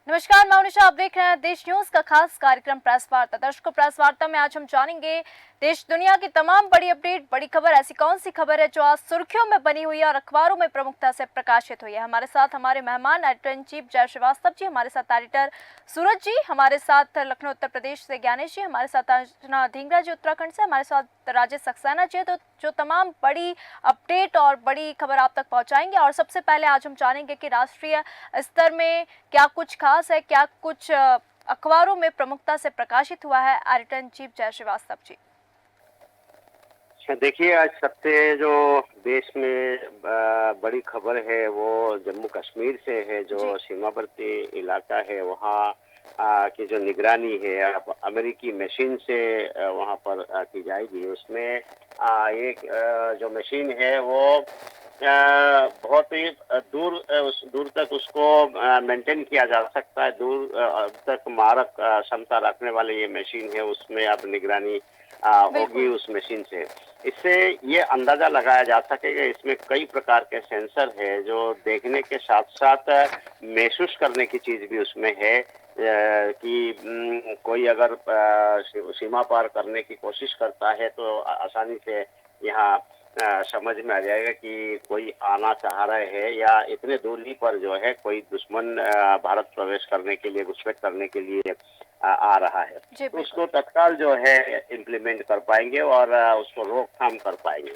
नमस्कार, मैं मनीषा। आप देख रहे हैं देश न्यूज का खास कार्यक्रम प्रेस वार्ता। दर्शकों, प्रेस वार्ता में आज हम जानेंगे देश दुनिया की तमाम बड़ी अपडेट, बड़ी खबर। ऐसी कौन सी खबर है जो आज सुर्खियों में बनी हुई है और अखबारों में प्रमुखता से प्रकाशित हुई है। हमारे साथ हमारे मेहमान एडिटर इन चीफ जय श्रीवास्तव जी, हमारे साथ एडिटर सूरज जी, हमारे साथ लखनऊ उत्तर प्रदेश से ज्ञानेश जी, हमारे साथ अर्चना ढींगरा जी उत्तराखंड से, हमारे साथ राजेश सक्सेना जी। तो जो तमाम बड़ी अपडेट और बड़ी खबर आप तक पहुंचाएंगे। और सबसे पहले आज हम जानेंगे कि राष्ट्रीय स्तर में क्या कुछ खास है, क्या कुछ अखबारों में प्रमुखता से प्रकाशित हुआ है। एडिटर इन चीफ जय श्रीवास्तव जी। देखिए, आज सबसे जो देश में बड़ी खबर है वो जम्मू कश्मीर से है। जो सीमावर्ती इलाका है वहाँ की जो निगरानी है अब अमेरिकी मशीन से वहाँ पर की जाएगी। उसमें एक जो मशीन है वो बहुत ही दूर तक उसको मेंटेन किया जा सकता है। दूर तक मारक क्षमता रखने वाली ये मशीन है, उसमें अब निगरानी होगी उस मशीन से। इससे ये अंदाजा लगाया जा सकेगा इसमें कई प्रकार के सेंसर है जो देखने के साथ साथ महसूस करने की चीज भी उसमें है कि कोई अगर सीमा पार करने की कोशिश करता है तो आसानी से यहाँ समझ में आ जाएगा कि कोई आना चाह रहे हैं या इतने दूरी पर जो है कोई दुश्मन भारत प्रवेश करने के लिए, घुसपैठ करने के लिए आ रहा है। तो उसको तत्काल जो है इम्प्लीमेंट कर पाएंगे और उसको रोकथाम कर पाएंगे।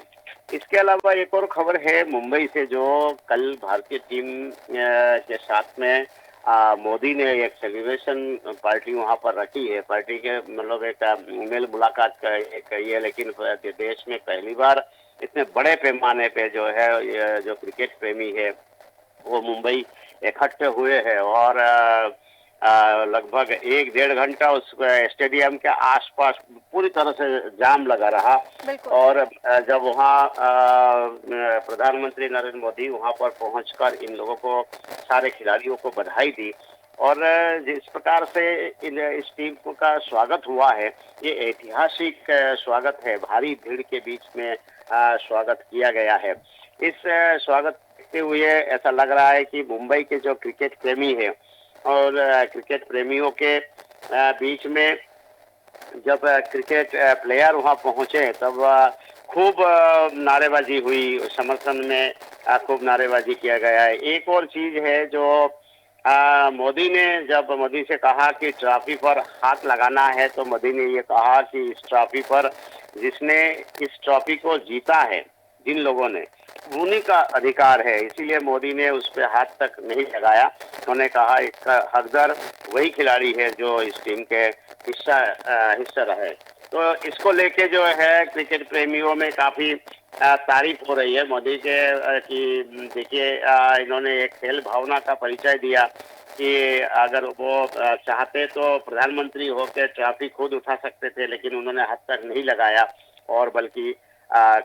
इसके अलावा एक और खबर है मुंबई से, जो कल भारतीय टीम के साथ में मोदी ने एक सेलिब्रेशन पार्टी वहां पर रखी है। पार्टी के मतलब एक मेल मुलाकात का एक ये, लेकिन देश में पहली बार इतने बड़े पैमाने पे जो है जो क्रिकेट प्रेमी है वो मुंबई इकट्ठे हुए हैं और लगभग 1-1.5 घंटा उस स्टेडियम के आसपास पूरी तरह से जाम लगा रहा। और जब वहाँ प्रधानमंत्री नरेंद्र मोदी वहाँ पर पहुंचकर इन लोगों को, सारे खिलाड़ियों को बधाई दी और जिस प्रकार से इस टीम का स्वागत हुआ है, ये ऐतिहासिक स्वागत है। भारी भीड़ के बीच में स्वागत किया गया है। इस स्वागत देखते हुए ऐसा लग रहा है कि मुंबई के जो क्रिकेट प्रेमी है और क्रिकेट प्रेमियों के बीच में जब क्रिकेट प्लेयर वहां पहुंचे तब खूब नारेबाजी हुई, समर्थन में खूब नारेबाजी किया गया है। एक और चीज है जो मोदी से कहा कि ट्रॉफी पर हाथ लगाना है, तो मोदी ने ये कहा कि इस ट्रॉफी पर जिसने इस ट्रॉफी को जीता है, जिन लोगों ने, उन्हीं का अधिकार है। इसीलिए मोदी ने उस पर हाथ तक नहीं लगाया। उन्होंने कहा इसका हकदार वही खिलाड़ी है जो इस टीम के हिस्सा रहे। तो इसको लेके जो है क्रिकेट प्रेमियों में काफी तारीफ हो रही है मोदी के कि देखिए इन्होंने एक खेल भावना का परिचय दिया कि अगर वो चाहते तो प्रधानमंत्री होकर ट्रॉफी खुद उठा सकते थे, लेकिन उन्होंने हाथ तक नहीं लगाया और बल्कि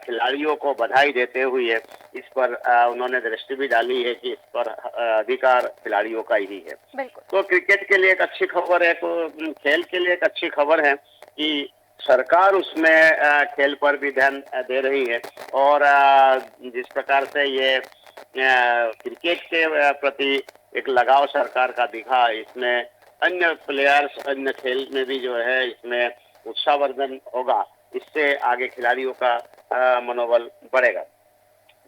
खिलाड़ियों को बधाई देते हुए इस पर उन्होंने दृष्टि भी डाली है कि इस पर अधिकार खिलाड़ियों का ही है। तो क्रिकेट के लिए एक अच्छी खबर है, तो खेल के लिए एक अच्छी खबर है कि सरकार उसमें खेल पर भी ध्यान दे रही है और जिस प्रकार से ये क्रिकेट के प्रति एक लगाव सरकार का दिखा, इसमें अन्य प्लेयर्स, अन्य खेल में भी जो है इसमें उत्साहवर्धन होगा। इससे आगे खिलाड़ियों का मनोबल बढ़ेगा।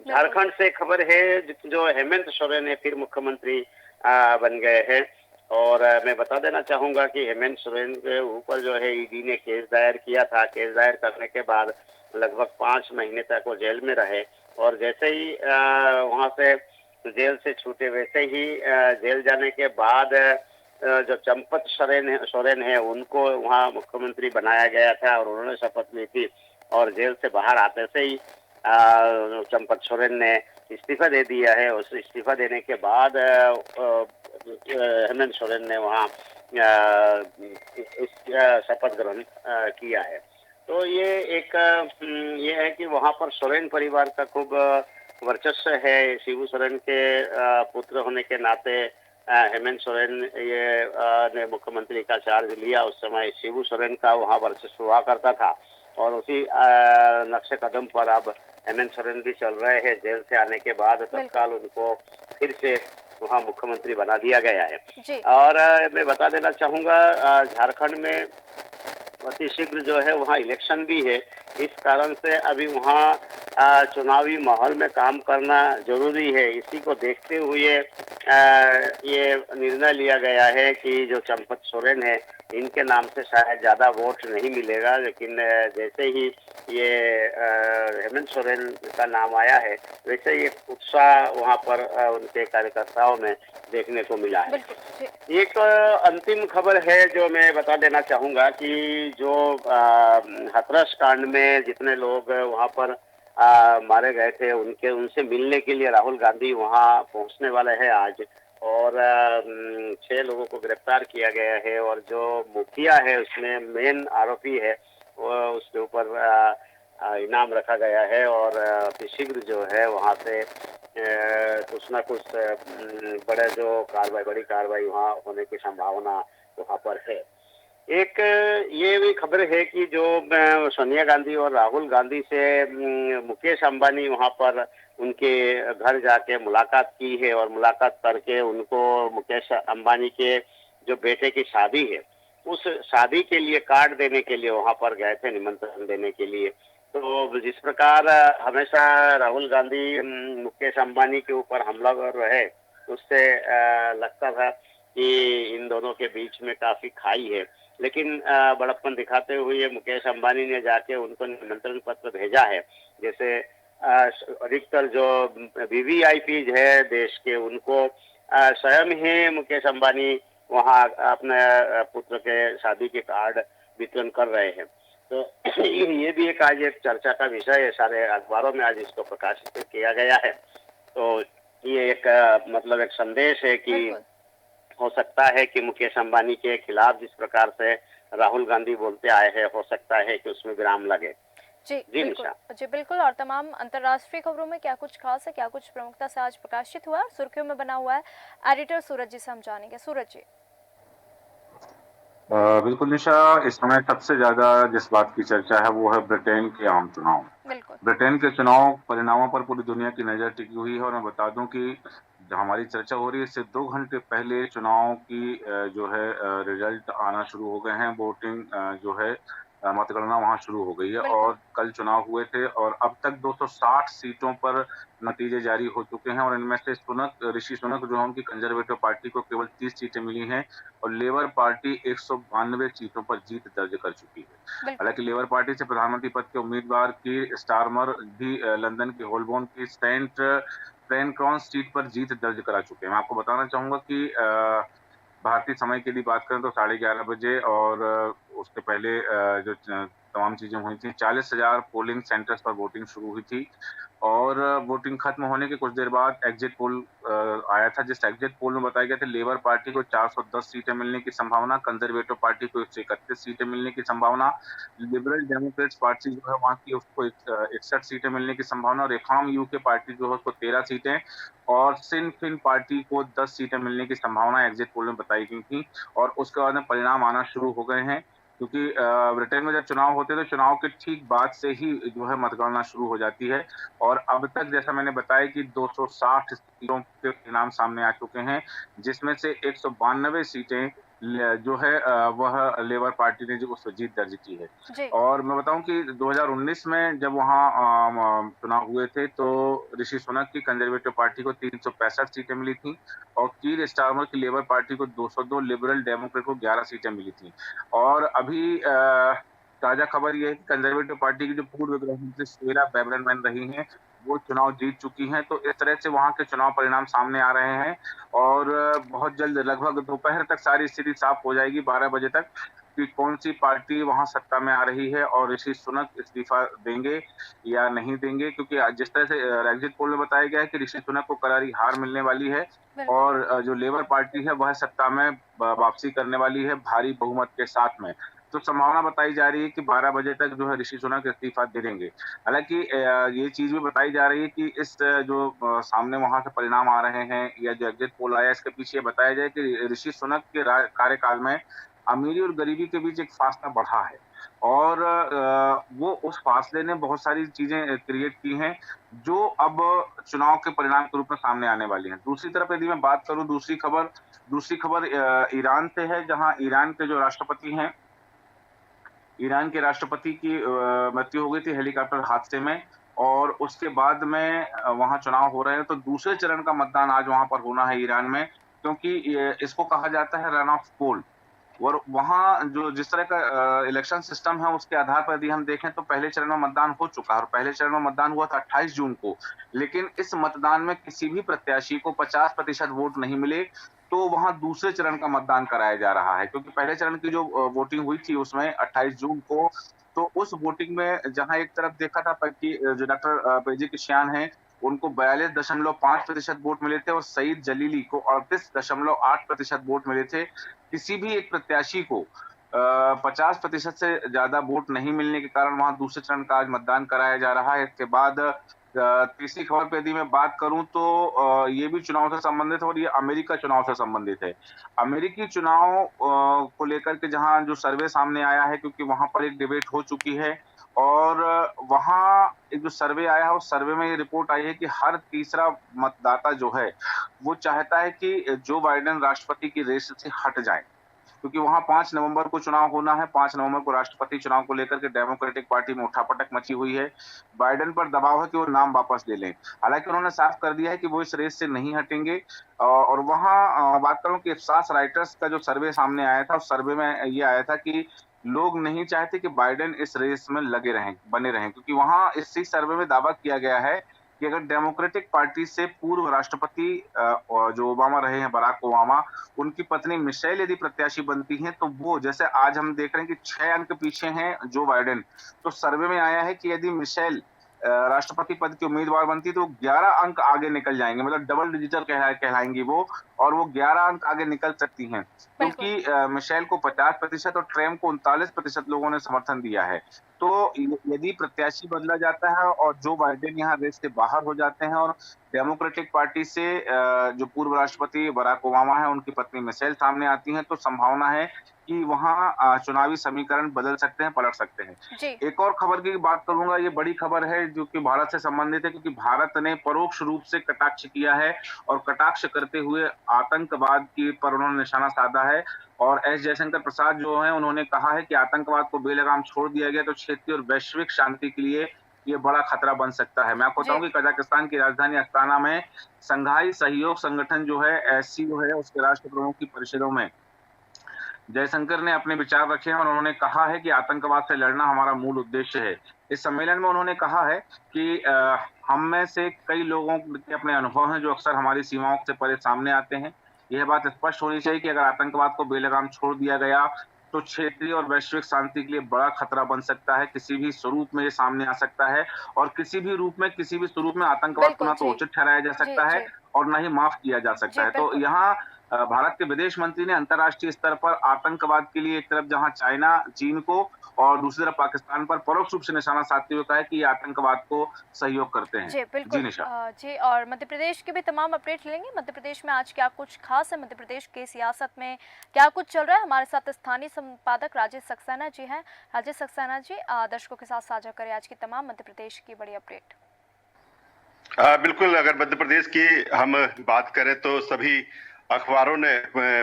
झारखंड से खबर है जो हेमंत सोरेन है फिर मुख्यमंत्री बन गए हैं और मैं बता देना चाहूंगा कि हेमंत सोरेन के ऊपर जो है ईडी ने केस दायर किया था। केस दायर करने के बाद लगभग 5 महीने तक वो जेल में रहे और जैसे ही वहां से जेल से छूटे वैसे ही जेल जाने के बाद जो चंपत सोरेन है उनको वहाँ मुख्यमंत्री बनाया गया था और उन्होंने शपथ ली थी और जेल से बाहर आते से ही चंपत सोरेन ने इस्तीफा दे दिया है। उस इस्तीफा देने के बाद हेमंत सोरेन ने वहाँ शपथ ग्रहण किया है। तो ये एक ये है कि वहाँ पर सोरेन परिवार का खूब वर्चस्व है। शिबू सोरेन के पुत्र होने के नाते हेमंत सोरेन ने मुख्यमंत्री का चार्ज लिया। उस समय शिबू सोरेन का वहाँ वर्चस्व हुआ करता था और उसी नक्शे कदम पर अब हेमंत सोरेन भी चल रहे हैं। जेल से आने के बाद तत्काल उनको फिर से वहाँ मुख्यमंत्री बना दिया गया है। जी, और मैं बता देना चाहूँगा झारखंड में अति शीघ्र जो है वहाँ इलेक्शन भी है। इस कारण से अभी वहाँ चुनावी माहौल में काम करना ज़रूरी है। इसी को देखते हुए ये निर्णय लिया गया है कि जो चंपत सोरेन है, इनके नाम से शायद ज़्यादा वोट नहीं मिलेगा, लेकिन जैसे ही ये हेमंत सोरेन का नाम आया है, वैसे ही एक उत्साह वहाँ पर उनके कार्यकर्ताओं में देखने को मिला है। बिल्कुल। जी, एक अंतिम खबर है जो मैं बता देना चाहूँगा कि जो हाथरस कांड में जितने लोग वहाँ पर मारे गए थे, उनके उनसे मिलने के लिए राहुल गांधी वहाँ पहुँचने वाले हैं आज। और 6 लोगों को गिरफ्तार किया गया है और जो मुखिया है उसमें मेन आरोपी है, वो उसके ऊपर इनाम रखा गया है और अति शीघ्र जो है वहाँ से कुछ ना कुछ बड़े जो कार्रवाई बड़ी कार्रवाई वहाँ होने की संभावना वहाँ पर है। एक ये भी खबर है कि जो सोनिया गांधी और राहुल गांधी से मुकेश अंबानी वहाँ पर उनके घर जाके मुलाकात की है और मुलाकात करके उनको मुकेश अंबानी के जो बेटे की शादी है, उस शादी के लिए कार्ड देने के लिए वहाँ पर गए थे, निमंत्रण देने के लिए। तो जिस प्रकार हमेशा राहुल गांधी मुकेश अंबानी के ऊपर हमलावर रहे, उससे लगता था कि इन दोनों के बीच में काफ़ी खाई है। लेकिन बड़प्पन दिखाते हुए मुकेश अंबानी ने जाके उनको निमंत्रण पत्र भेजा है। जैसे अधिकतर जो वीवीआईपीज है देश के, उनको स्वयं ही मुकेश अंबानी वहाँ अपने पुत्र के शादी के कार्ड वितरण कर रहे हैं। तो ये भी एक आज एक चर्चा का विषय है, सारे अखबारों में आज इसको प्रकाशित किया गया है। तो ये एक मतलब एक संदेश है कि बिल्कुल। हो सकता है कि मुकेश अंबानी के खिलाफ जिस प्रकार से राहुल गांधी बोलते आए हैं, हो सकता है कि उसमें विराम लगे। जी, जी बिल्कुल। निशा। जी, बिल्कुल। और तमाम अंतर्राष्ट्रीय खबरों में क्या कुछ खास है, क्या कुछ प्रमुखता से आज प्रकाशित हुआ है और सुर्खियों में बना हुआ है, एडिटर सूरज जी से हम जानेंगे। सूरज जी। बिल्कुल निशा, इस समय सबसे ज्यादा जिस बात की चर्चा है वो है ब्रिटेन के आम चुनाव। बिल्कुल। ब्रिटेन के चुनाव परिणामों पर पूरी दुनिया की नजर टिकी हुई है और मैं बता दूं कि जो हमारी चर्चा हो रही है इससे 2 घंटे पहले चुनाव की जो है रिजल्ट आना शुरू हो गए हैं। वोटिंग जो है मतगणना वहां शुरू हो गई है बिल्कुल। और कल चुनाव हुए थे और अब तक 260 सीटों पर नतीजे जारी हो चुके हैं और इनमें से ऋषि सुनक जो है उनकी कंजर्वेटिव पार्टी को केवल 30 सीटें मिली हैं और लेबर पार्टी 192 सीटों पर जीत दर्ज कर चुकी है। बिल्कुल। हालांकि लेबर पार्टी से प्रधानमंत्री पद के उम्मीदवार की स्टारमर भी लंदन के होलबोर्न की सेंट पेनक्रॉन सीट पर जीत दर्ज करा चुके हैं। मैं आपको बताना चाहूंगा कि भारतीय समय की यदि बात करें तो 11:30 बजे और उसके पहले जो तमाम चीजें हुई थी, 40,000 पोलिंग सेंटर्स पर वोटिंग शुरू हुई थी और वोटिंग खत्म होने के कुछ देर बाद एग्जिट पोल आया था, जिस एग्जिट पोल में बताया गया था लेबर पार्टी को 410 सीटें मिलने की संभावना, कंजर्वेटिव पार्टी को 131 सीटें मिलने की संभावना, लिबरल डेमोक्रेट्स पार्टी जो है वहां की उसको 61 सीटें मिलने की संभावना, रिफॉर्म यूके पार्टी जो है उसको 13 सीटें और सिन फिन पार्टी को 10 सीटें मिलने की संभावना एग्जिट पोल में बताई गई थी और उसके बाद में परिणाम आना शुरू हो गए हैं। क्योंकि ब्रिटेन में जब चुनाव होते हैं तो चुनाव के ठीक बाद से ही जो है मतगणना शुरू हो जाती है और अब तक जैसा मैंने बताया कि 260 सीटों के परिणाम सामने आ चुके हैं, जिसमें से 192 सीटें जो है वह लेबर पार्टी ने जो उस पर जीत दर्ज की है। जी, और मैं बताऊं कि 2019 में जब वहाँ चुनाव हुए थे तो ऋषि सुनक की कंजर्वेटिव पार्टी को 365 सीटें मिली थी और कीर स्टारमर की लेबर पार्टी को 202, लिबरल डेमोक्रेट को 11 सीटें मिली थी। और अभी ताजा खबर ये है कि कंजर्वेटिव पार्टी की जो पूर्व गृह मंत्री सुएरा ब्रैबरमैन रही हैं, वो चुनाव जीत चुकी हैं। तो इस तरह से वहाँ के चुनाव परिणाम सामने आ रहे हैं और बहुत जल्द लगभग दोपहर तक सारी स्थिति साफ हो जाएगी, 12 बजे तक, कि कौन सी पार्टी वहाँ सत्ता में आ रही है और ऋषि सुनक इस्तीफा देंगे या नहीं देंगे। क्योंकि जिस तरह से एग्जिट पोल में बताया गया है कि ऋषि सुनक को करारी हार मिलने वाली है बिल्कुल। और जो लेबर पार्टी है वह सत्ता में वापसी करने वाली है भारी बहुमत के साथ में। तो संभावना बताई जा रही है कि 12 बजे तक जो है ऋषि सुनक इस्तीफा दे देंगे। हालांकि ये चीज भी बताई जा रही है कि इस जो सामने वहां से परिणाम आ रहे हैं या जो एग्जिट पोल आया, इसके पीछे बताया जाए कि ऋषि सुनक के कार्यकाल में अमीरी और गरीबी के बीच एक फासला बढ़ा है और वो उस फासले ने बहुत सारी चीजें क्रिएट की हैं जो अब चुनाव के परिणाम के रूप में सामने आने वाली हैं। दूसरी तरफ यदि मैं बात करूं, दूसरी खबर ईरान से है, जहां ईरान के जो राष्ट्रपति हैं, ईरान के राष्ट्रपति की मृत्यु हो गई थी हेलीकॉप्टर हादसे में और उसके बाद में वहाँ चुनाव हो रहे हैं। तो दूसरे चरण का मतदान आज वहाँ पर होना है ईरान में, क्योंकि इसको कहा जाता है रन ऑफ पोल। और वहाँ जो जिस तरह का इलेक्शन सिस्टम है उसके आधार पर यदि हम देखें तो पहले चरण में मतदान हो चुका है और पहले चरण में मतदान हुआ था 28 जून को। लेकिन इस मतदान में किसी भी प्रत्याशी को 50% वोट नहीं मिले, तो वहाँ दूसरे चरण का मतदान कराया जा रहा है, क्योंकि पहले चरण की जो वोटिंग हुई थी उसमें 28 जून को, तो उस वोटिंग में जहां एक तरफ देखा था कि जो डॉक्टर पेजी किशयान हैं उनको 42.5% वोट मिले थे और सईद जलीली को 38.8% वोट मिले थे। किसी भी एक प्रत्याशी को 50% से ज्यादा वोट नहीं मिलने के कारण वहां दूसरे चरण का आज मतदान कराया जा रहा है। इसके बाद तीसरी खबर पे यदि मैं बात करूं तो ये भी चुनाव से संबंधित है और ये अमेरिका चुनाव से संबंधित है। अमेरिकी चुनाव को लेकर के जहां जो सर्वे सामने आया है, क्योंकि वहां पर एक डिबेट हो चुकी है और वहां एक जो सर्वे आया है उस सर्वे में ये रिपोर्ट आई है कि हर तीसरा मतदाता जो है वो चाहता है कि जो बाइडेन राष्ट्रपति की रेस से हट जाए, क्योंकि वहां 5 नवंबर को चुनाव होना है। 5 नवंबर को राष्ट्रपति चुनाव को लेकर के डेमोक्रेटिक पार्टी में उठापटक मची हुई है। बाइडेन पर दबाव है कि वो नाम वापस ले लें। हालांकि उन्होंने साफ कर दिया है कि वो इस रेस से नहीं हटेंगे। और वहां बात करूं कि इप्सास राइटर्स का जो सर्वे सामने आया था, उस सर्वे में ये आया था कि लोग नहीं चाहते कि बाइडेन इस रेस में बने रहें, क्योंकि वहां इसी सर्वे में दावा किया गया है कि अगर डेमोक्रेटिक पार्टी से पूर्व राष्ट्रपति जो ओबामा रहे हैं, बराक ओबामा, उनकी पत्नी मिशेल यदि प्रत्याशी बनती हैं तो वो, जैसे आज हम देख रहे हैं कि 6 अंक पीछे हैं जो बाइडेन, तो सर्वे में आया है कि यदि मिशेल राष्ट्रपति पद की उम्मीदवार बनती तो 11 अंक आगे निकल जाएंगे, मतलब डबल डिजिटल कहलाएंगी वो, और वो 11 अंक आगे निकल सकती हैं, क्योंकि मिशेल को 50% और ट्रम्प को 39% लोगों ने समर्थन दिया है। तो यदि प्रत्याशी बदला जाता है और जो बाइडेन यहाँ रेस से बाहर हो जाते हैं और डेमोक्रेटिक पार्टी से जो पूर्व राष्ट्रपति बराक ओबामा है उनकी पत्नी मिशेल सामने आती हैं, तो संभावना है कि वहां चुनावी समीकरण बदल सकते हैं, पलट सकते हैं। एक और खबर की बात करूंगा, ये बड़ी खबर है जो कि भारत से संबंधित है, क्योंकि भारत ने परोक्ष रूप से कटाक्ष किया है और कटाक्ष करते हुए आतंकवाद की पर उन्होंने निशाना साधा है। और एस जयशंकर प्रसाद जो हैं उन्होंने कहा है कि आतंकवाद को बेलगाम छोड़ दिया गया तो क्षेत्रीय और वैश्विक शांति के लिए ये बड़ा खतरा बन सकता है। मैं आपको बताऊं कि कजाकिस्तान की राजधानी अस्ताना में संघाई सहयोग संगठन जो है, एससीओ है, उसके राष्ट्र प्रमुख की परिषदों में जयशंकर ने अपने विचार रखे हैं और उन्होंने कहा है कि आतंकवाद से लड़ना हमारा मूल उद्देश्य है। इस सम्मेलन में उन्होंने कहा है कि हम में से कई लोगों के अपने अनुभव हैं जो अक्सर हमारी सीमाओं से परे सामने आते हैं। यह बात स्पष्ट होनी चाहिए कि अगर आतंकवाद को बेलगाम छोड़ दिया गया तो क्षेत्रीय और वैश्विक शांति के लिए बड़ा खतरा बन सकता है। किसी भी स्वरूप में ये सामने आ सकता है और किसी भी स्वरूप में आतंकवाद को ना तो उचित ठहराया जा सकता है और ना ही माफ किया जा सकता है। तो यहाँ भारत के विदेश मंत्री ने अंतर्राष्ट्रीय स्तर पर आतंकवाद के लिए एक तरफ जहां चाइना, चीन को और दूसरी तरफ पाकिस्तान पर परोक्ष रूप से निशाना साधते हुए कहा है कि ये आतंकवाद को सहयोग करते हैं। जी बिल्कुल। जी, और मध्य प्रदेश के भी तमाम अपडेट लेंगे। मध्य प्रदेश में आज क्या कुछ खास है, मध्य प्रदेश की सियासत में क्या कुछ चल रहा है, हमारे साथ स्थानीय संपादक राजेश सक्सेना जी हैं। राजेश सक्सेना जी, दर्शकों के साथ साझा करें आज की तमाम मध्य प्रदेश की बड़ी अपडेट। बिल्कुल, अगर मध्य प्रदेश की हम बात करें तो सभी अखबारों ने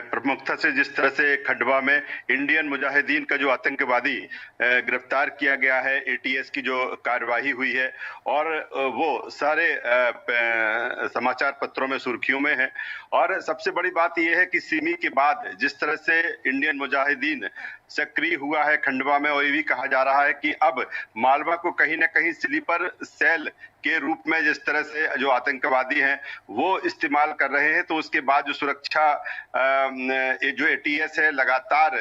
प्रमुखता से जिस तरह से खंडवा में इंडियन मुजाहिदीन का जो आतंकवादी गिरफ्तार किया गया है, एटीएस की जो कार्यवाही हुई है और वो सारे समाचार पत्रों में सुर्खियों में है। और सबसे बड़ी बात यह है कि सिमी के बाद जिस तरह से इंडियन मुजाहिदीन सक्रिय हुआ है खंडवा में, और ये भी कहा जा रहा है कि अब मालवा को कहीं ना कहीं स्लीपर सेल के रूप में जिस तरह से जो आतंकवादी हैं वो इस्तेमाल कर रहे हैं, तो उसके बाद जो सुरक्षा जो एटीएस है लगातार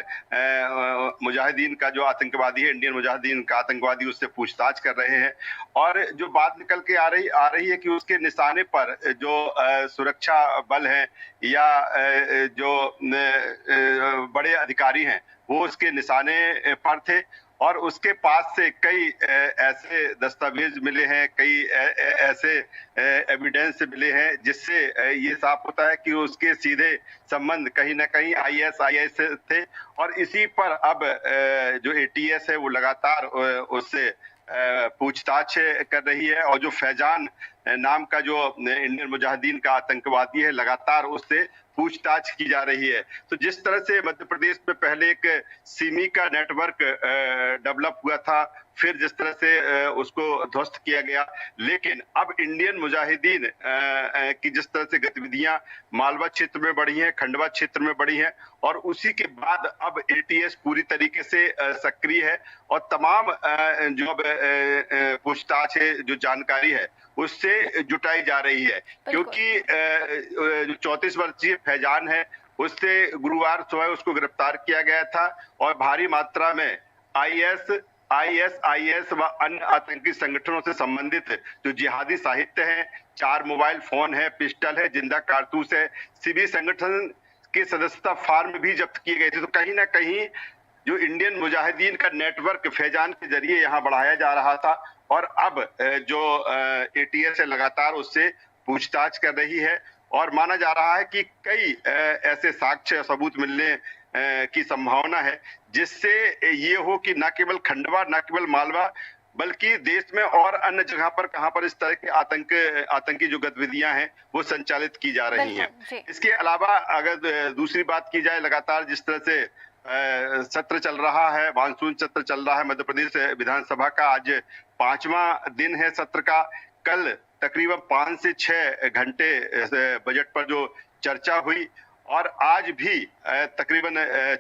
मुजाहिदीन का जो आतंकवादी है, इंडियन मुजाहिदीन का आतंकवादी, उससे पूछताछ कर रहे हैं। और जो बात निकल के आ रही है कि उसके निशाने पर जो सुरक्षा बल हैं या जो बड़े अधिकारी हैं वो उसके निशाने पर थे और उसके पास से कई ऐसे दस्तावेज मिले हैं, कई ऐसे एविडेंस मिले हैं जिससे ये साफ होता है कि उसके सीधे संबंध कहीं ना कहीं आईएसआईएस से थे। और इसी पर अब जो एटीएस है वो लगातार उससे पूछताछ कर रही है, और जो फैजान नाम का जो इंडियन मुजाहिदीन का आतंकवादी है, लगातार उससे पूछताछ की जा रही है। तो जिस तरह से मध्य प्रदेश में पहले एक सिमी का नेटवर्क डेवलप हुआ था, फिर जिस तरह से उसको ध्वस्त किया गया, लेकिन अब इंडियन मुजाहिदीन की जिस तरह से गतिविधियां मालवा क्षेत्र में बढ़ी हैं, खंडवा क्षेत्र में बढ़ी हैं, और उसी के बाद अब एटीएस पूरी तरीके से सक्रिय है और तमाम जो पूछताछ है, जो जानकारी है, उससे जुटाई जा रही है। क्योंकि जो 34 वर्षीय फैजान है, उससे गुरुवार सुबह उसको गिरफ्तार किया गया था और भारी मात्रा में आईएसआईएस व अन्य आतंकी संगठनों से संबंधित जो जिहादी साहित्य है, 4 मोबाइल फोन है, पिस्टल है, जिंदा कारतूस है, सिभी संगठन के सदस्यता फॉर्म भी जब्त किए गए थे। तो कहीं ना कहीं जो इंडियन मुजाहिदीन का नेटवर्क फैजान के जरिए यहाँ बढ़ाया जा रहा था, और अब जो एटीएस है लगातार उससे पूछताछ कर रही है, और माना जा रहा है कि कई ऐसे साक्ष्य सबूत मिलने की संभावना है जिससे ये हो कि न केवल खंडवा, न केवल मालवा, बल्कि देश में और अन्य जगह पर कहां पर इस तरह के आतंकी जो गतिविधियां हैं वो संचालित की जा रही हैं। इसके अलावा अगर दूसरी बात की जाए, लगातार जिस तरह से सत्र चल रहा है, मानसून सत्र चल रहा है मध्य प्रदेश विधानसभा का, आज 5वां दिन है सत्र का। कल तकरीबन 5 से 6 घंटे बजट पर जो चर्चा हुई, और आज भी तकरीबन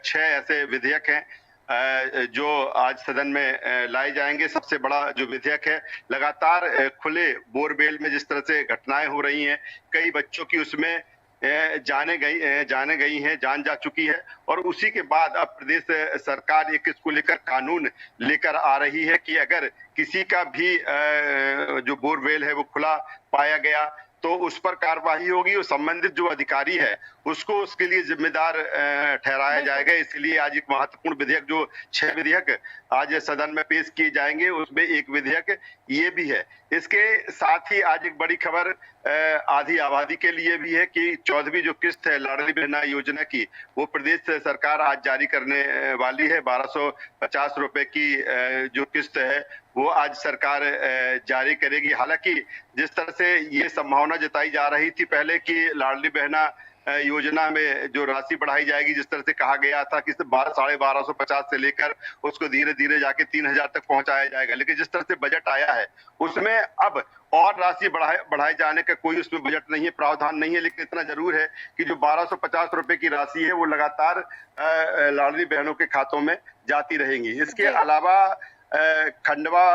6 ऐसे विधेयक हैं जो आज सदन में लाए जाएंगे। सबसे बड़ा जो विधेयक है, लगातार खुले बोरवेल में जिस तरह से घटनाएं हो रही हैं, कई बच्चों की उसमें जाने गई हैं, जान जा चुकी है, और उसी के बाद अब प्रदेश सरकार एक इसको लेकर कानून लेकर आ रही है कि अगर किसी का भी जो बोरवेल है वो खुला पाया गया तो उस पर कार्रवाई होगी, और संबंधित जो अधिकारी है उसको उसके लिए जिम्मेदार ठहराया जाएगा। इसलिए आज एक महत्वपूर्ण विधेयक, जो 6 विधेयक आज सदन में पेश किए जाएंगे, उसमें एक विधेयक ये भी है। इसके साथ ही आज एक बड़ी खबर आधी आबादी के लिए भी है कि 14वीं जो किस्त है लाडली बहना योजना की, वो प्रदेश सरकार आज जारी करने वाली है। 1250 रुपए की जो किस्त है वो आज सरकार जारी करेगी। हालांकि जिस तरह से ये संभावना जताई जा रही थी पहले कि लाडली बहना योजना में जो राशि बढ़ाई जाएगी, जिस तरह से कहा गया था कि 1250 से लेकर उसको धीरे धीरे जाके 3000 तक पहुंचाया जाएगा, लेकिन जिस तरह से बजट आया है उसमें अब और राशि बढ़ाए जाने का कोई उसमें बजट नहीं है, प्रावधान नहीं है। लेकिन इतना जरूर है कि जो 1250 रुपए की राशि है वो लगातार लाडली बहनों के खातों में जाती रहेंगी। इसके अलावा खंडवा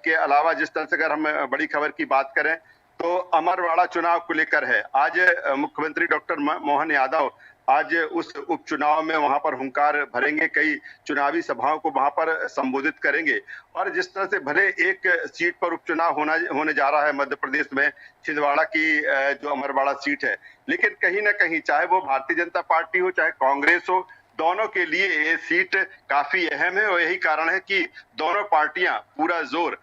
के अलावा जिस तरह से अगर हम बड़ी खबर की बात करें तो अमरवाड़ा चुनाव को लेकर है। आज मुख्यमंत्री डॉक्टर मोहन यादव आज उस उपचुनाव में वहां पर हुंकार भरेंगे, कई चुनावी सभाओं को वहां पर संबोधित करेंगे। और जिस तरह से भले एक सीट पर उपचुनाव होने जा रहा है मध्य प्रदेश में, छिंदवाड़ा की जो अमरवाड़ा सीट है, लेकिन कहीं ना कहीं चाहे वो भारतीय जनता पार्टी हो चाहे कांग्रेस हो, दोनों के लिए ये सीट काफी अहम है, और यही कारण है कि दोनों पार्टियां पूरा जोर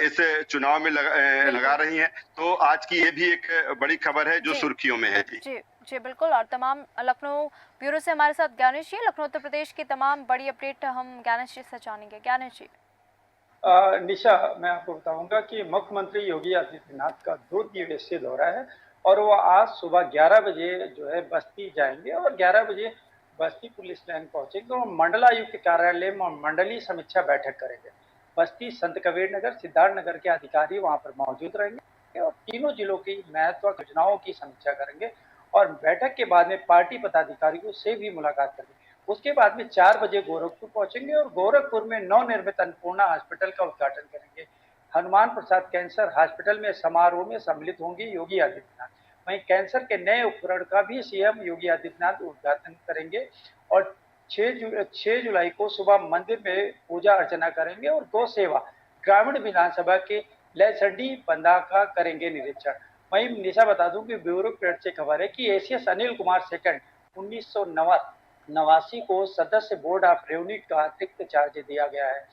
इस चुनाव में लगा रही हैं। तो आज की ये भी एक बड़ी खबर है जो सुर्खियों में है। जी बिल्कुल। और तमाम लखनऊ ब्यूरो से हमारे साथ ज्ञानेश जी, लखनऊ उत्तर प्रदेश की तमाम बड़ी अपडेट हम ज्ञानेश जी से जानेंगे। ज्ञानेश जी। निशा, मैं आपको बताऊंगा कि मुख्यमंत्री योगी आदित्यनाथ का 2 दिवसीय दौरा है, और वो आज सुबह 11 बजे जो है बस्ती जाएंगे, और 11 बजे बस्ती पुलिस लाइन पहुंचेंगे और मंडलायुक्त कार्यालय में मंडलीय समीक्षा बैठक करेंगे। बस्ती, संत कबीर नगर, सिद्धार्थ नगर के अधिकारी वहां पर मौजूद रहेंगे और तीनों जिलों की महत्वपूर्ण योजनाओं की समीक्षा करेंगे, और बैठक के बाद में पार्टी पदाधिकारियों से भी मुलाकात करेंगे। उसके बाद में 4 बजे गोरखपुर पहुंचेंगे और गोरखपुर में नवनिर्मित अन्नपूर्णा हॉस्पिटल का उद्घाटन करेंगे। हनुमान प्रसाद कैंसर हॉस्पिटल में समारोह में सम्मिलित होंगे योगी आदित्यनाथ। वहीं कैंसर के नए उपकरण का भी सीएम योगी आदित्यनाथ उद्घाटन करेंगे, और 6 जुलाई को सुबह मंदिर में पूजा अर्चना करेंगे, और गौ सेवा ग्रामीण विधानसभा के लैसडी बंदा का करेंगे निरीक्षण। वहीं निशा बता दूं कि ब्यूरो क्रेडिट से खबर है कि एसीएस अनिल कुमार सेकंड 1990 नवासी को सदस्य बोर्ड ऑफ रेवेन्यू का अतिरिक्त चार्ज दिया गया है।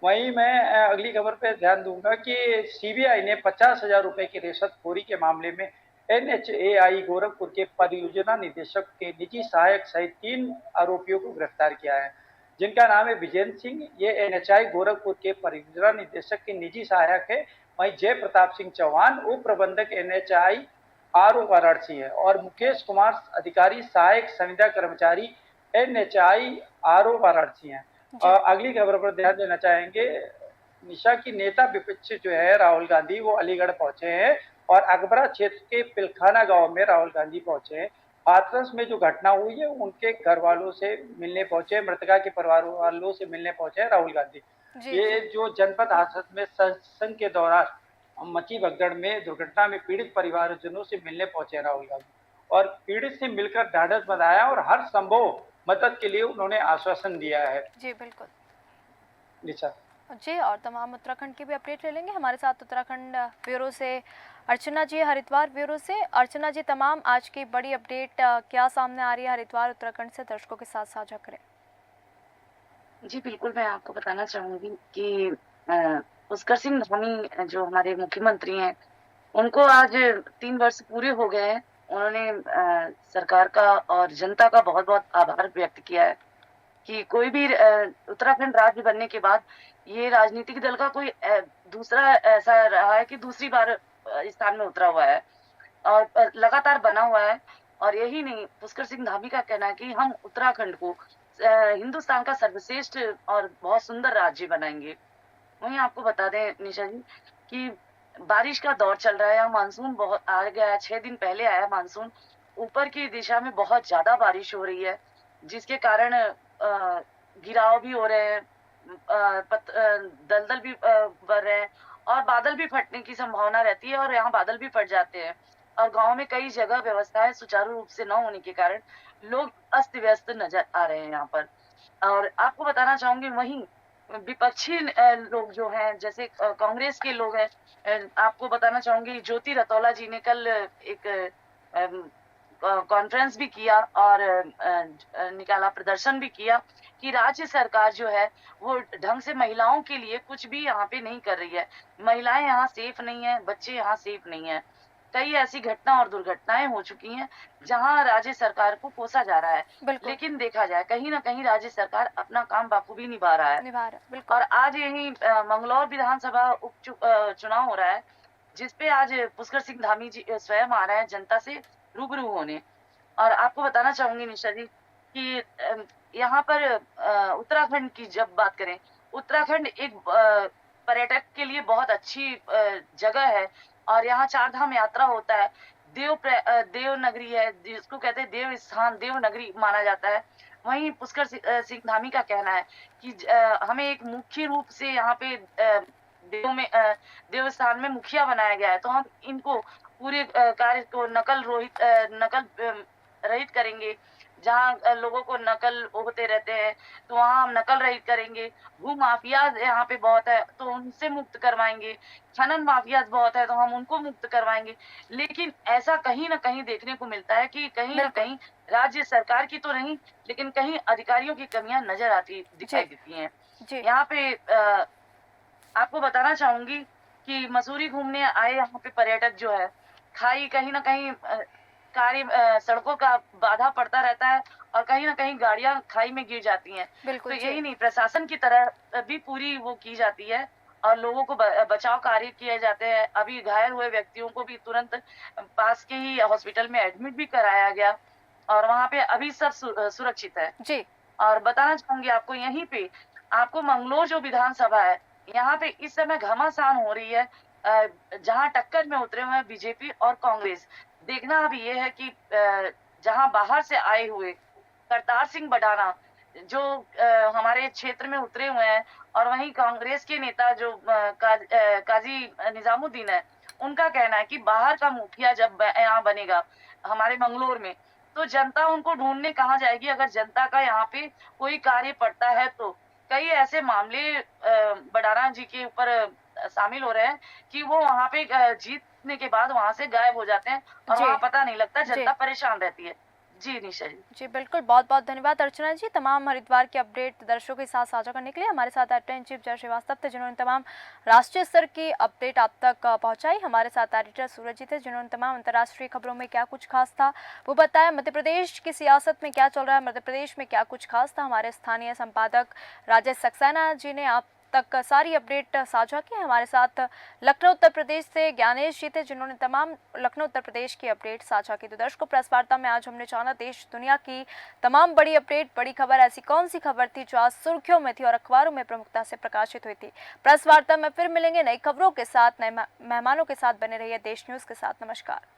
वहीं मैं अगली खबर पे ध्यान दूंगा कि सीबीआई ने 50,000 रुपए की रिश्वतखोरी के मामले में एनएचएआई गोरखपुर के परियोजना निदेशक के निजी सहायक सहित 3 आरोपियों को गिरफ्तार किया है, जिनका नाम है विजेंद्र सिंह। ये एनएचआई गोरखपुर के परियोजना निदेशक के निजी सहायक है। वहीं जय प्रताप सिंह चौहान उप प्रबंधक एनएचआई आर ओ वाराणसी है और मुकेश कुमार अधिकारी सहायक संविदा कर्मचारी एनएचआई आर ओ वाराणसी है। और अगली खबर पर ध्यान देना चाहेंगे निशा की नेता विपक्ष जो है राहुल गांधी वो अलीगढ़ पहुंचे हैं और अकबरा क्षेत्र के पिलखाना गांव में राहुल गांधी पहुंचे हैं। हाथरस में जो घटना हुई है उनके घर वालों से मिलने पहुंचे, मृतका के परिवार वालों से मिलने पहुंचे हैं राहुल गांधी। ये जो जनपद हाथरस में सत्संग के दौरान मची भगदड़ में दुर्घटना में पीड़ित परिवारजनों से मिलने पहुंचे राहुल गांधी और पीड़ित से मिलकर ढाढ़स बंधाया और हर संभव मदद के लिए उन्होंने आश्वासन दिया है। जी बिल्कुल निशा जी, और तमाम उत्तराखंड की भी अपडेट ले लेंगे। हमारे साथ उत्तराखंड ब्यूरो से अर्चना जी, हरिद्वार ब्यूरो से। अर्चना जी, तमाम आज की बड़ी अपडेट क्या सामने आ रही है हरिद्वार उत्तराखंड से, दर्शकों के साथ साझा करें। जी बिल्कुल, मैं आपको बताना चाहूंगी कि पुष्कर सिंह धामी जो हमारे मुख्यमंत्री हैं, उनको आज 3 वर्ष पूरे हो गए हैं। उन्होंने सरकार का और जनता का बहुत बहुत आभार व्यक्त किया है कि कोई भी उत्तराखंड राज्य बनने के बाद ये राजनीतिक दल का कोई दूसरा ऐसा रहा है कि दूसरी बार स्थान में उतरा हुआ है और लगातार बना हुआ है। और यही नहीं, पुष्कर सिंह धामी का कहना है कि हम उत्तराखंड को हिंदुस्तान का सर्वश्रेष्ठ और बहुत सुंदर राज्य बनाएंगे। वहीं आपको बता दें निशा जी कि बारिश का दौर चल रहा है, मानसून बहुत आ गया है। 6 दिन पहले आया मानसून। ऊपर की दिशा में बहुत ज्यादा बारिश हो रही है, जिसके कारण गिराव भी हो रहे हैं, दलदल भी बढ़ रहे हैं और बादल भी फटने की संभावना रहती है और यहाँ बादल भी फट जाते हैं। और गांव में कई जगह व्यवस्थाएं सुचारू रूप से न होने के कारण लोग अस्त व्यस्त नजर आ रहे हैं यहाँ पर। और आपको बताना चाहूंगी वहीं विपक्षी लोग जो हैं, जैसे कांग्रेस के लोग हैं, आपको बताना चाहूंगी ज्योति रतौला जी ने कल एक कॉन्फ्रेंस भी किया और निकाला, प्रदर्शन भी किया कि राज्य सरकार जो है वो ढंग से महिलाओं के लिए कुछ भी यहाँ पे नहीं कर रही है। महिलाएं यहाँ सेफ नहीं है, बच्चे यहाँ सेफ नहीं है। कई ऐसी घटना और दुर्घटनाएं हो चुकी हैं जहां राज्य सरकार को कोसा जा रहा है, लेकिन देखा जाए कहीं ना कहीं राज्य सरकार अपना काम बाखूबी निभा रहा है। और आज यही मंगलौर विधानसभा चुनाव हो रहा है, जिसपे आज पुष्कर सिंह धामी जी स्वयं आ रहे हैं जनता से रूबरू होने। और आपको बताना चाहूंगी निशा जी कि यहाँ पर उत्तराखंड की जब बात करें, उत्तराखंड एक पर्यटक के लिए बहुत अच्छी जगह है और यहाँ 4 धाम यात्रा होता है। देव नगरी है, जिसको कहते हैं देव स्थान, देव नगरी माना जाता है। वहीं पुष्कर सिंह धामी का कहना है कि हमें एक मुख्य रूप से यहाँ पे देव स्थान में मुखिया बनाया गया है, तो हम इनको पूरे कार्य को नकल रहित करेंगे। जहाँ लोगों को नकल होते रहते हैं तो वहाँ हम नकल रहित करेंगे। भू माफिया यहाँ पे बहुत है तो उनसे मुक्त करवाएंगे। खनन माफिया बहुत है तो हम उनको मुक्त करवाएंगे। लेकिन ऐसा कहीं ना कहीं देखने को मिलता है कि कहीं ना कहीं राज्य सरकार की तो नहीं, लेकिन कहीं अधिकारियों की कमियां नजर आती दिखाई देती हैं। यहाँ पे आपको बताना चाहूंगी कि मसूरी घूमने आए यहाँ पे पर्यटक जो है, खाई कहीं ना कहीं सड़कों का बाधा पड़ता रहता है और कहीं ना कहीं गाड़ियां खाई में गिर जाती हैं। तो यही नहीं, प्रशासन की तरह भी पूरी वो की जाती है और लोगों को बचाव कार्य किए जाते हैं। अभी घायल हुए व्यक्तियों को भी तुरंत पास के ही हॉस्पिटल में एडमिट भी कराया गया और वहाँ पे अभी सब सुरक्षित है जी। और बताना चाहूंगी आपको, यहीं पे आपको मंगलोर जो विधानसभा है, यहाँ पे इस समय घमासान हो रही है, जहाँ टक्कर में उतरे हुए हैं बीजेपी और कांग्रेस। देखना अब ये है कि जहां बाहर से आए हुए करतार सिंह बडाना जो हमारे क्षेत्र में उतरे हुए हैं और वहीं कांग्रेस के नेता जो काजी निजामुद्दीन है, उनका कहना है कि बाहर का मुखिया जब यहाँ बनेगा हमारे मंगलोर में, तो जनता उनको ढूंढने कहाँ जाएगी। अगर जनता का यहाँ पे कोई कार्य पड़ता है तो कई ऐसे मामले बडाना जी के ऊपर शामिल हो रहे हैं कि वो वहाँ पे जीतने के बाद वहां से गायब हो जाते हैं और वहाँ पता नहीं लगता, जनता परेशान रहती है। जी निशा जी। जी बिल्कुल, बहुत बहुत धन्यवाद अर्चना जी, तमाम हरिद्वार की अपडेट दर्शकों के साथ साझा करने के लिए। हमारे साथ एडिटर इन चीफ जय श्रीवास्तव थे, जिन्होंने तमाम राष्ट्रीय स्तर की अपडेट आप तक पहुंचाई। हमारे साथ एडिटर सूरज जी थे, जिन्होंने तमाम अंतर्राष्ट्रीय खबरों में क्या कुछ खास था वो बताया। मध्य प्रदेश की सियासत में क्या चल रहा है, मध्य प्रदेश में क्या कुछ खास था, हमारे स्थानीय संपादक राजेश सक्सेना जी ने आप तक सारी अपडेट साझा की। हमारे साथ लखनऊ उत्तर प्रदेश से ज्ञानेश जी थे, जिन्होंने तमाम लखनऊ उत्तर प्रदेश की अपडेट साझा की। तो दर्शकों, प्रेस वार्ता में आज हमने जाना देश दुनिया की तमाम बड़ी अपडेट, बड़ी खबर, ऐसी कौन सी खबर थी जो आज सुर्खियों में थी और अखबारों में प्रमुखता से प्रकाशित हुई थी। प्रेस वार्ता में फिर मिलेंगे नई खबरों के साथ, नए मेहमानों के साथ। बने रहिए देश न्यूज के साथ। नमस्कार।